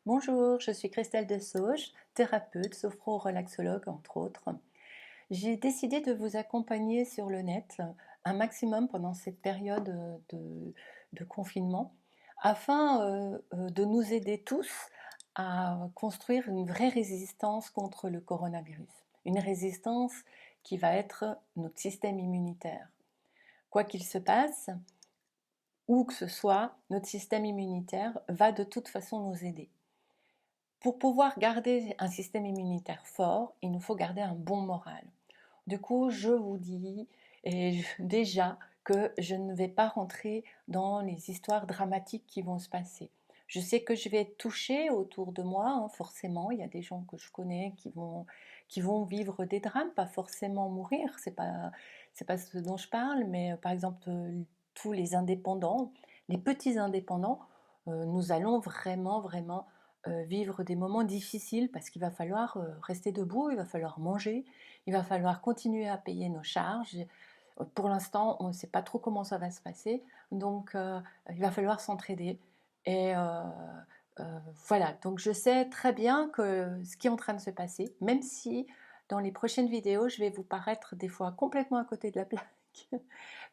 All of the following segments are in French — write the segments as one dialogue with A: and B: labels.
A: Bonjour, je suis Christelle Desauges, thérapeute, sophro-relaxologue entre autres. J'ai décidé de vous accompagner sur le net un maximum pendant cette période de confinement afin de nous aider tous à construire une vraie résistance contre le coronavirus. Une résistance qui va être notre système immunitaire. Quoi qu'il se passe, où que ce soit, notre système immunitaire va de toute façon nous aider. Pour pouvoir garder un système immunitaire fort, il nous faut garder un bon moral. Du coup, je vous dis déjà que je ne vais pas rentrer dans les histoires dramatiques qui vont se passer. Je sais que je vais être touchée autour de moi, hein, forcément. Il y a des gens que je connais qui vont vivre des drames, pas forcément mourir. C'est pas ce dont je parle, mais par exemple, tous les indépendants, les petits indépendants, nous allons vraiment vivre des moments difficiles parce qu'il va falloir rester debout, il va falloir manger, il va falloir continuer à payer nos charges. Pour l'instant, on ne sait pas trop comment ça va se passer, donc il va falloir s'entraider. Et voilà, donc je sais très bien que ce qui est en train de se passer, même si dans les prochaines vidéos, je vais vous paraître des fois complètement à côté de la plaque,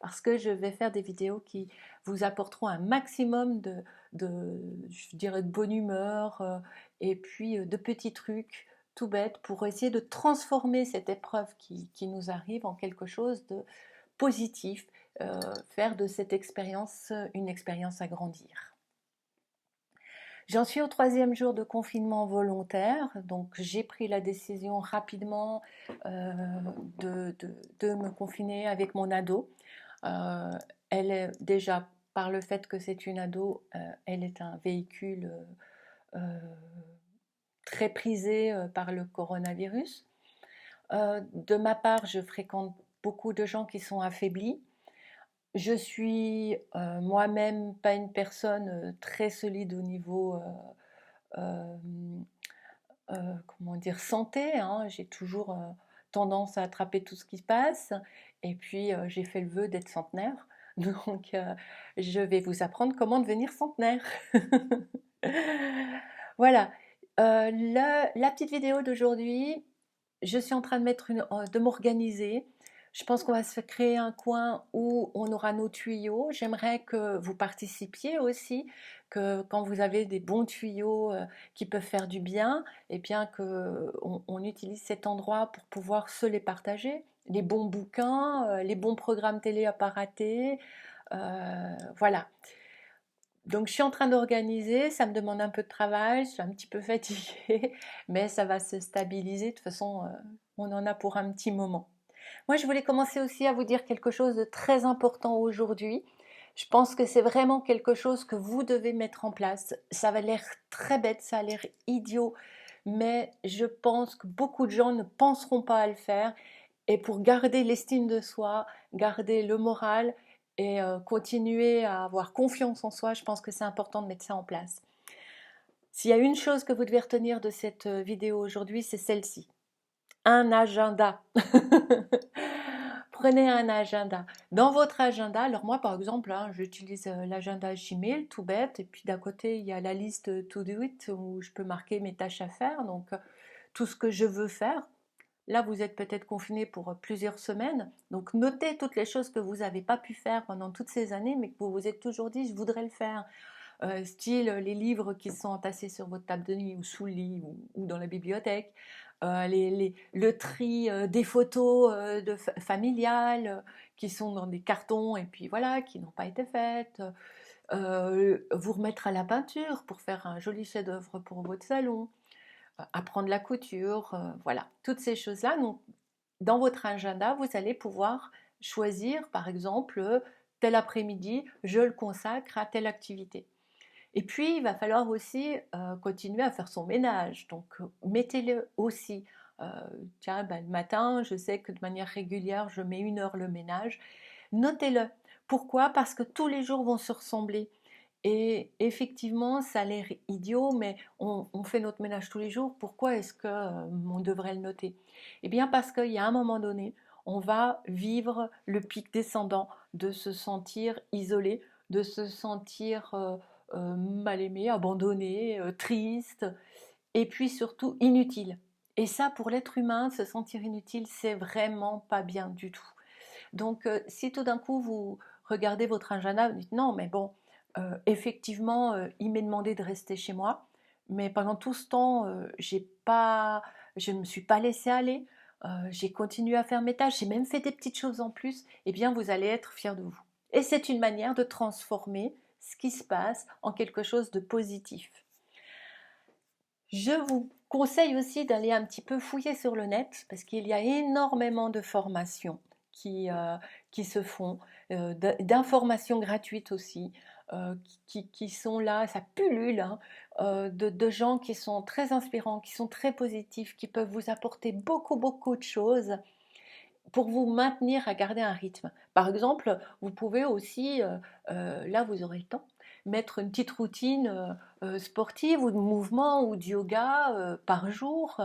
A: parce que je vais faire des vidéos qui vous apporteront un maximum je dirais, de bonne humeur et puis de petits trucs tout bêtes pour essayer de transformer cette épreuve qui nous arrive en quelque chose de positif, faire de cette expérience une expérience à grandir. J'en suis au troisième jour de confinement volontaire, donc j'ai pris la décision rapidement euh, de me confiner avec mon ado. Euh, Elle est déjà, par le fait que c'est une ado, elle est un véhicule euh, très prisé par le coronavirus. De ma part, je fréquente beaucoup de gens qui sont affaiblis. Je suis moi-même pas une personne très solide au niveau euh, comment dire, santé, hein. J'ai toujours tendance à attraper tout ce qui se passe. Et puis, j'ai fait le vœu d'être centenaire. Donc, je vais vous apprendre comment devenir centenaire. Voilà. La petite vidéo d'aujourd'hui, je suis en train de m'organiser. Je pense qu'on va se créer un coin où on aura nos tuyaux. J'aimerais que vous participiez aussi, que quand vous avez des bons tuyaux qui peuvent faire du bien, et bien que on utilise cet endroit pour pouvoir se les partager. Les bons bouquins, les bons programmes télé à pas rater. Voilà. Donc je suis en train d'organiser, ça me demande un peu de travail, je suis un petit peu fatiguée, mais ça va se stabiliser. De toute façon, on en a pour un petit moment. Moi, je voulais commencer aussi à vous dire quelque chose de très important aujourd'hui. Je pense que c'est vraiment quelque chose que vous devez mettre en place. Ça va l'air très bête, ça a l'air idiot, mais je pense que beaucoup de gens ne penseront pas à le faire. Et pour garder l'estime de soi, garder le moral et continuer à avoir confiance en soi, je pense que c'est important de mettre ça en place. S'il y a une chose que vous devez retenir de cette vidéo aujourd'hui, c'est celle-ci. Un agenda. Prenez un agenda. Dans votre agenda, alors moi par exemple, hein, j'utilise l'agenda Gmail, tout bête, et puis d'un côté il y a la liste To Do It où je peux marquer mes tâches à faire, donc tout ce que je veux faire. Là, vous êtes peut-être confiné pour plusieurs semaines, donc notez toutes les choses que vous n'avez pas pu faire pendant toutes ces années, mais que vous vous êtes toujours dit, je voudrais le faire. Style les livres qui sont entassés sur votre table de nuit ou sous le lit ou dans la bibliothèque, le tri des photos familiales qui sont dans des cartons et puis voilà, qui n'ont pas été faites, vous remettre à la peinture pour faire un joli chef-d'œuvre pour votre salon, apprendre la couture, voilà, toutes ces choses-là. Donc, dans votre agenda, vous allez pouvoir choisir, par exemple, tel après-midi, je le consacre à telle activité. Et puis, il va falloir aussi continuer à faire son ménage. Donc, mettez-le aussi. Euh, Tiens, ben, le matin, je sais que de manière régulière, je mets 1 heure le ménage. Notez-le. Pourquoi? Parce que tous les jours vont se ressembler. Et effectivement, ça a l'air idiot, mais on fait notre ménage tous les jours. Pourquoi est-ce qu'on devrait le noter? Eh bien, parce qu'il y a un moment donné, on va vivre le pic descendant de se sentir isolé, de se sentir mal aimé, abandonné, triste, et puis surtout inutile. Et ça, pour l'être humain, se sentir inutile, c'est vraiment pas bien du tout. Donc, si tout d'un coup vous regardez votre agenda, vous dites non, mais bon, effectivement, il m'est demandé de rester chez moi, mais pendant tout ce temps, je ne me suis pas laissée aller, j'ai continué à faire mes tâches, j'ai même fait des petites choses en plus, eh bien, vous allez être fiers de vous. Et c'est une manière de transformer ce qui se passe en quelque chose de positif. Je vous conseille aussi d'aller un petit peu fouiller sur le net parce qu'il y a énormément de formations qui se font, d'informations gratuites aussi, qui sont là, ça pullule, hein, de gens qui sont très inspirants, qui sont très positifs, qui peuvent vous apporter beaucoup, beaucoup de choses pour vous maintenir à garder un rythme. Par exemple, vous pouvez aussi, là vous aurez le temps, mettre une petite routine sportive ou de mouvement ou de yoga par jour,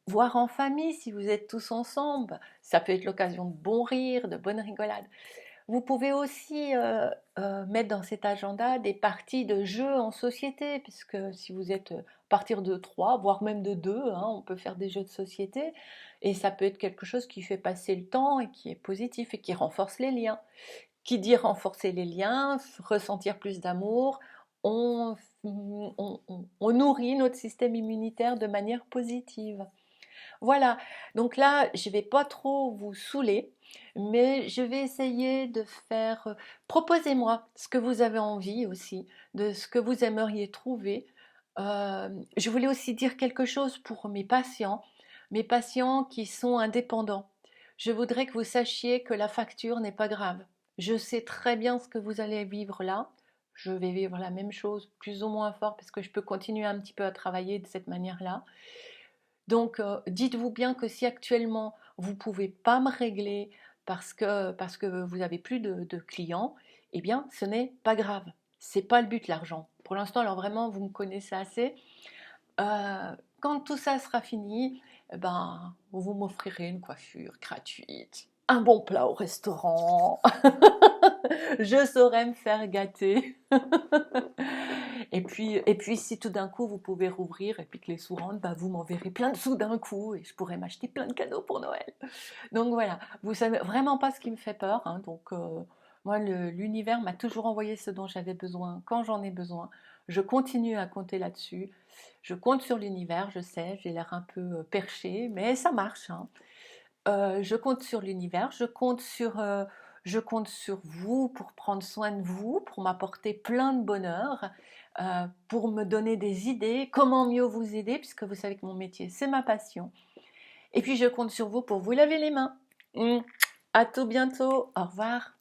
A: voire en famille si vous êtes tous ensemble. Ça peut être l'occasion de bons rires, de bonnes rigolades. Vous pouvez aussi mettre dans cet agenda des parties de jeux en société, puisque si vous êtes à partir de 3, voire même de 2, hein, on peut faire des jeux de société, et ça peut être quelque chose qui fait passer le temps et qui est positif et qui renforce les liens. Qui dit renforcer les liens, ressentir plus d'amour, on nourrit notre système immunitaire de manière positive. Voilà, donc là, je ne vais pas trop vous saouler, mais je vais essayer de faire... Proposez-moi ce que vous avez envie aussi, de ce que vous aimeriez trouver. Je voulais aussi dire quelque chose pour mes patients qui sont indépendants. Je voudrais que vous sachiez que la facture n'est pas grave. Je sais très bien ce que vous allez vivre là. Je vais vivre la même chose, plus ou moins fort, parce que je peux continuer un petit peu à travailler de cette manière-là. Donc, dites-vous bien que si actuellement vous ne pouvez pas me régler parce que vous n'avez plus de clients, eh bien, ce n'est pas grave. C'est pas le but, l'argent. Pour l'instant, alors vraiment, vous me connaissez assez. Quand tout ça sera fini, eh ben, vous m'offrirez une coiffure gratuite, un bon plat au restaurant. Je saurai me faire gâter. Et puis, si tout d'un coup vous pouvez rouvrir et puis que les sous rentrent, bah, vous m'enverrez plein de sous d'un coup et je pourrai m'acheter plein de cadeaux pour Noël. Donc voilà, vous savez vraiment pas ce qui me fait peur, hein, donc moi l'univers m'a toujours envoyé ce dont j'avais besoin quand j'en ai besoin. Je continue à compter là-dessus. Je compte sur l'univers, je sais, j'ai l'air un peu perché, mais ça marche, hein. Je compte sur l'univers, je compte sur vous pour prendre soin de vous, pour m'apporter plein de bonheur, pour me donner des idées, comment mieux vous aider, puisque vous savez que mon métier, c'est ma passion. Et puis je compte sur vous pour vous laver les mains. À tout bientôt, au revoir.